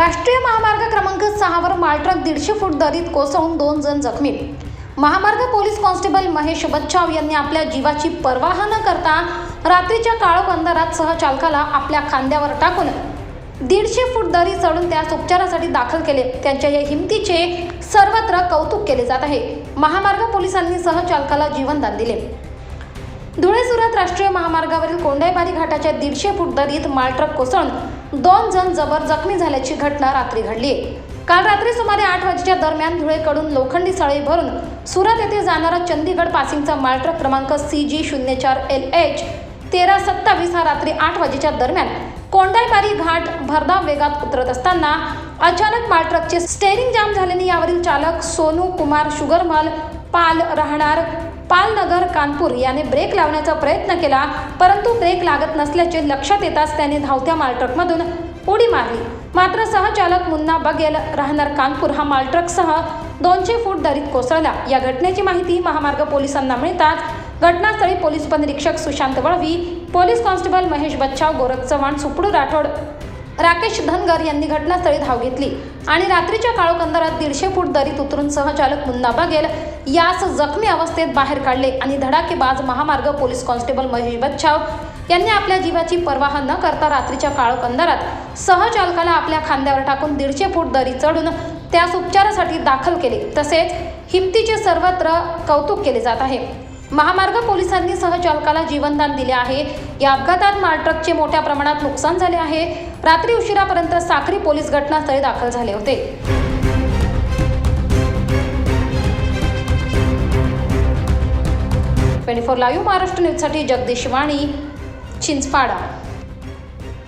राष्ट्रीय महामार्ग क्रमांक 6 वर मालट्रक 150 फूट दरीत कोसळून 2 जण जखमी। महामार्ग पोलीस कॉन्स्टेबल महेश बच्छाव यांनी आपल्या जीवाची पर्वा न करता रात्रीच्या काळोख अंधारात सहचालकाला आपल्या खांद्यावर टाकून 150 फूट दरी चढून त्यास उपचारासाठी दाखल केले। त्यांच्या या हिमतीचे सर्वत्र कौतुक केले जात आहे। महामार्ग पोलिसांनी सहचालकाला जीवनदान दिले। धुळे सुरत राष्ट्रीय महामार्गावरील कोंडाईबारी घाटाच्या 150 फूट दरीत मालट्रक कोसळून 2 जण जबर जखमी झाल्याची घटना रात्री घडली। काल रात्री सुमारे 8 वाजेच्या दरम्यान धुळेकडून लोखंडी सळई भरून सुरत येथे जाणारा चंदीगड पासिंगचा मालट्रक क्रमांक CG04LH 1327 हा रात्री 8 वाजेच्या दरम्यान कोंडाईबारी घाट भरधाव वेगात उतरत असताना अचानक मालट्रकचे स्टेअरिंग जाम झाल्याने यावरील चालक सोनू कुमार शुगरमल पाल राहणार पालनगर कानपूर याने ब्रेक लावण्याचा प्रयत्न केला, परंतु ब्रेक लागत नसल्याचे लक्षात येताच त्याने धावत्या मालट्रकमधून उडी मारली। मात्र सहचालक मुन्ना बघेल राहणार कानपूर हा मालट्रकसह 200 फूट दरीत कोसळला। या घटनेची माहिती महामार्ग पोलिसांना मिळताच घटनास्थळी पोलीस उपनिरीक्षक सुशांत वळवी, पोलीस कॉन्स्टेबल महेश बच्छाव, गोरख चव्हाण, सुपडू राठोड, राकेश धनगर यांनी घटनास्थळी धाव घेतली आणि रात्रीच्या काळोख अंधारात 150 फूट दरीत उतरून सहचालक मुन्ना बघेल यास जखमी अवस्थेत बाहेर काढले आणि धडाकेबाज महामार्ग पोलीस कॉन्स्टेबल महेश बच्छाव यांनी आपल्या जीवाची पर्वा न करता रात्रीच्या काळोख अंधारात सहचालकाला आपल्या खांद्यावर टाकून 150 फूट दरी चढून त्यास उपचारासाठी दाखल केले। तसेच हिमतीचे सर्वत्र कौतुक केले जात आहे। महामार्ग पोलिसांनी सहचालकाला जीवनदान दिले आहे। या अपघातात मालट्रकचे मोठ्या प्रमाणात नुकसान झाले आहे। रात्री उशिरापर्यंत साक्री पोलीस घटनास्थळी दाखल झाले होते। 24 लाईव्ह महाराष्ट्र न्यूजसाठी जगदीश वाणी, चिंचपाडा।